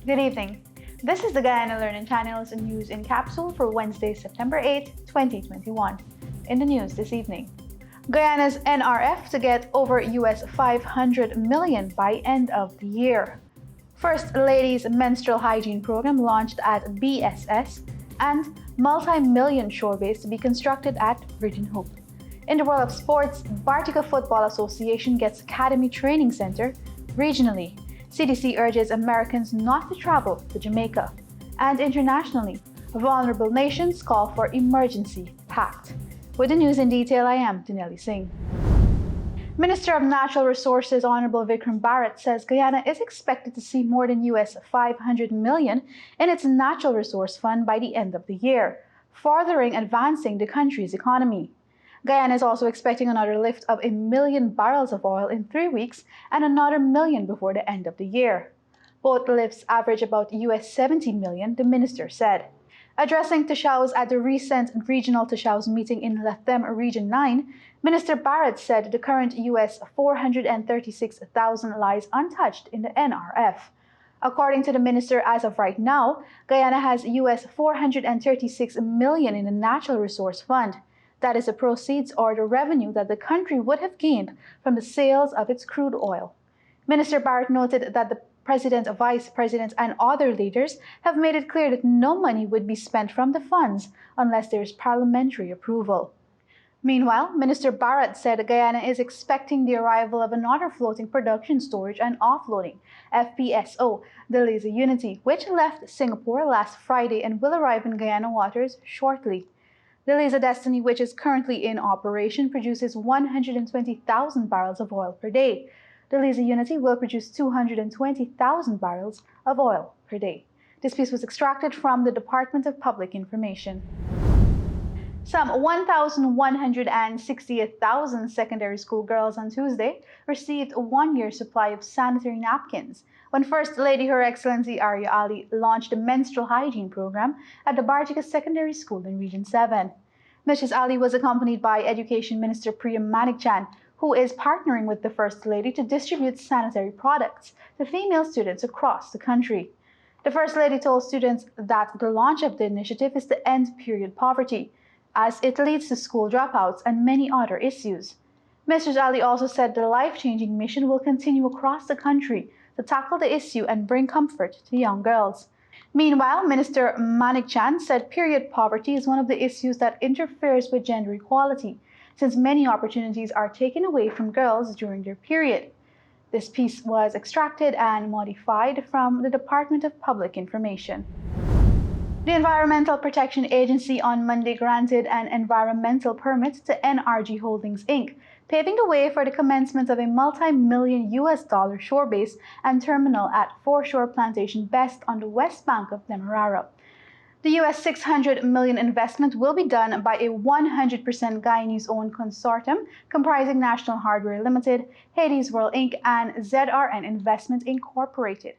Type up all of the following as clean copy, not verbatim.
Good evening. This is the Guyana Learning Channel's news in capsule for Wednesday, September 8, 2021. In the news this evening, Guyana's NRF to get over US 500 million by end of the year. First Lady's menstrual hygiene program launched at BSS, and multi-million shore base to be constructed at Virgin Hope. In the world of sports, Bartica Football Association gets Academy Training Center regionally. CDC urges Americans not to travel to Jamaica. And internationally, vulnerable nations call for emergency pact. With the news in detail, I am Dinelli Singh. Minister of Natural Resources Honorable Vikram Bharat says Guyana is expected to see more than US 500 million in its natural resource fund by the end of the year, furthering advancing the country's economy. Guyana is also expecting another lift of 1 million barrels of oil in 3 weeks and another million before the end of the year. Both lifts average about US 70 million, the minister said. Addressing Tashaus at the recent regional Tashaus meeting in Latham Region 9, Minister Bharat said the current US 436,000 lies untouched in the NRF. According to the minister, as of right now, Guyana has US 436 million in the Natural Resource Fund. That is the proceeds or the revenue that the country would have gained from the sales of its crude oil. Minister Bharat noted that the President, Vice President, and other leaders have made it clear that no money would be spent from the funds unless there is parliamentary approval. Meanwhile, Minister Bharat said Guyana is expecting the arrival of another floating production, storage, and offloading FPSO, the Laser Unity, which left Singapore last Friday and will arrive in Guyana waters shortly. The Laser Destiny, which is currently in operation, produces 120,000 barrels of oil per day. The Laser Unity will produce 220,000 barrels of oil per day. This piece was extracted from the Department of Public Information. Some 1,168,000 secondary school girls on Tuesday received a one-year supply of sanitary napkins when First Lady Her Excellency Arya Ali launched the menstrual hygiene program at the Bartica Secondary School in Region 7. Mrs. Ali was accompanied by Education Minister Priya Manikchand, who is partnering with the First Lady to distribute sanitary products to female students across the country. The First Lady told students that the launch of the initiative is to end period poverty, as it leads to school dropouts and many other issues. Mrs. Ali also said the life-changing mission will continue across the country to tackle the issue and bring comfort to young girls. Meanwhile, Minister Manikchand said period poverty is one of the issues that interferes with gender equality, since many opportunities are taken away from girls during their period. This piece was extracted and modified from the Department of Public Information. The Environmental Protection Agency on Monday granted an environmental permit to NRG Holdings Inc., paving the way for the commencement of a multi-million US dollar shore base and terminal at Foreshore Plantation Best on the west bank of Demerara. The US $600 million investment will be done by a 100% Guyanese-owned consortium comprising National Hardware Limited, Hades World Inc., and ZRN Investment Incorporated.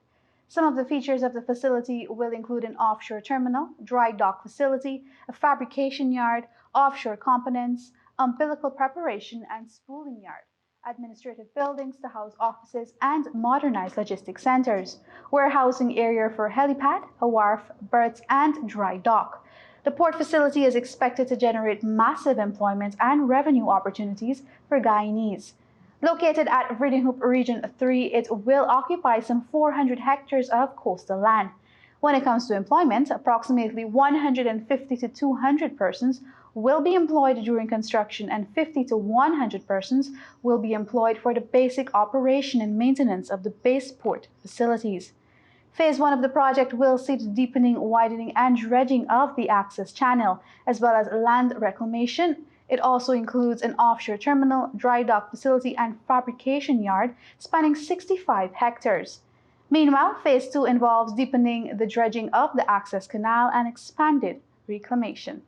Some of the features of the facility will include an offshore terminal, dry dock facility, a fabrication yard, offshore components, umbilical preparation and spooling yard, administrative buildings to house offices and modernized logistics centers, warehousing area for helipad, a wharf, berths, and dry dock. The port facility is expected to generate massive employment and revenue opportunities for Guyanese. Located at Virgin Hope Region 3, it will occupy some 400 hectares of coastal land. When it comes to employment, approximately 150 to 200 persons will be employed during construction and 50 to 100 persons will be employed for the basic operation and maintenance of the base port facilities. Phase 1 of the project will see the deepening, widening, and dredging of the access channel, as well as land reclamation. It also includes an offshore terminal, dry dock facility, and fabrication yard spanning 65 hectares. Meanwhile, Phase 2 involves deepening the dredging of the access canal and expanded reclamation.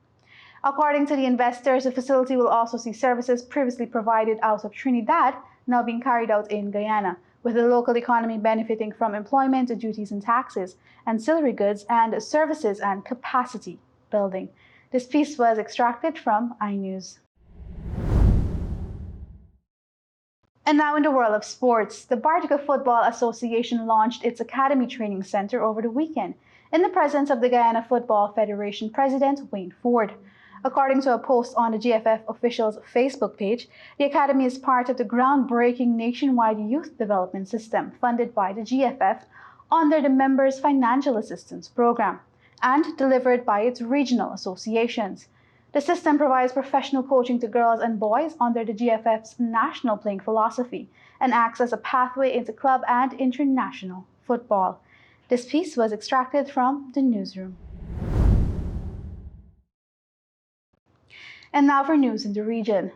According to the investors, the facility will also see services previously provided out of Trinidad now being carried out in Guyana, with the local economy benefiting from employment, duties and taxes, ancillary goods and services, and capacity building. This piece was extracted from iNews. And now in the world of sports, the Bartica Football Association launched its Academy Training Center over the weekend in the presence of the Guyana Football Federation President Wayne Ford. According to a post on the GFF official's Facebook page, the Academy is part of the groundbreaking nationwide youth development system funded by the GFF under the Members Financial Assistance Program and delivered by its regional associations. The system provides professional coaching to girls and boys under the GFF's national playing philosophy and acts as a pathway into club and international football. This piece was extracted from the newsroom. And now for news in the region.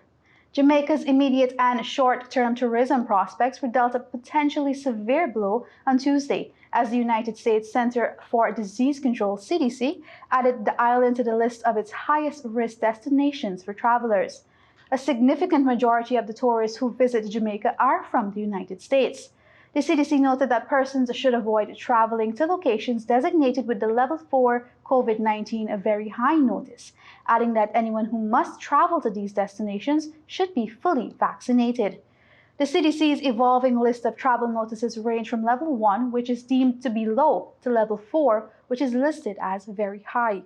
Jamaica's immediate and short-term tourism prospects were dealt a potentially severe blow on Tuesday as the United States Center for Disease Control, CDC, added the island to the list of its highest-risk destinations for travelers. A significant majority of the tourists who visit Jamaica are from the United States. The CDC noted that persons should avoid traveling to locations designated with the Level 4 COVID-19 a very high notice, adding that anyone who must travel to these destinations should be fully vaccinated. The CDC's evolving list of travel notices range from Level 1, which is deemed to be low, to Level 4, which is listed as very high.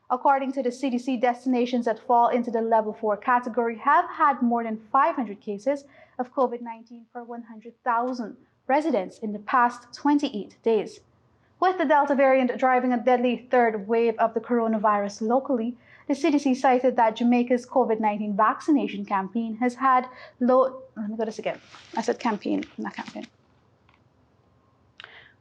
According to the CDC, destinations that fall into the Level 4 category have had more than 500 cases of COVID-19 per 100,000 residents in the past 28 days. With the Delta variant driving a deadly third wave of the coronavirus locally, the CDC cited that Jamaica's COVID-19 vaccination campaign has had low... Let me go this again. I said campaign, not campaign.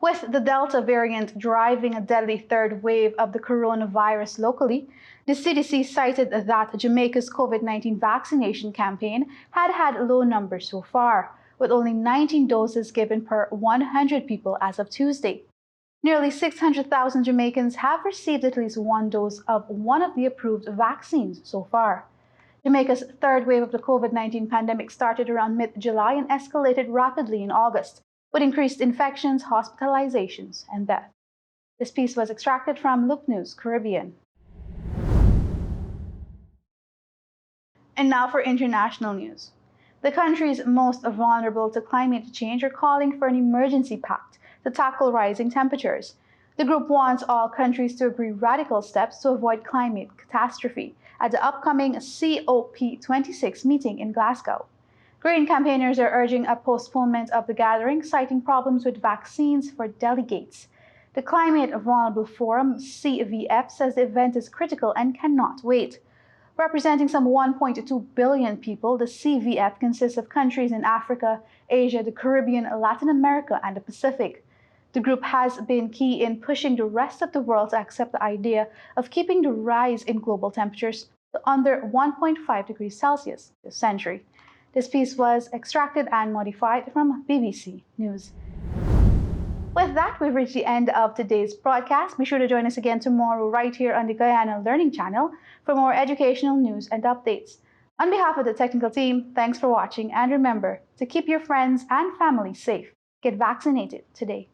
With the Delta variant driving a deadly third wave of the coronavirus locally, the CDC cited that Jamaica's COVID-19 vaccination campaign had had low numbers so far, with only 19 doses given per 100 people as of Tuesday. Nearly 600,000 Jamaicans have received at least one dose of one of the approved vaccines so far. Jamaica's third wave of the COVID-19 pandemic started around mid-July and escalated rapidly in August, with increased infections, hospitalizations, and death. This piece was extracted from Loop News Caribbean. And now for international news. The countries most vulnerable to climate change are calling for an emergency pact to tackle rising temperatures. The group wants all countries to agree radical steps to avoid climate catastrophe at the upcoming COP26 meeting in Glasgow. Green campaigners are urging a postponement of the gathering, citing problems with vaccines for delegates. The Climate Vulnerable Forum, CVF, says the event is critical and cannot wait. Representing some 1.2 billion people, the CVF consists of countries in Africa, Asia, the Caribbean, Latin America, and the Pacific. The group has been key in pushing the rest of the world to accept the idea of keeping the rise in global temperatures to under 1.5 degrees Celsius this century. This piece was extracted and modified from BBC News. With that, we've reached the end of today's broadcast. Be sure to join us again tomorrow right here on the Guyana Learning Channel for more educational news and updates. On behalf of the technical team, thanks for watching, and remember to keep your friends and family safe. Get vaccinated today.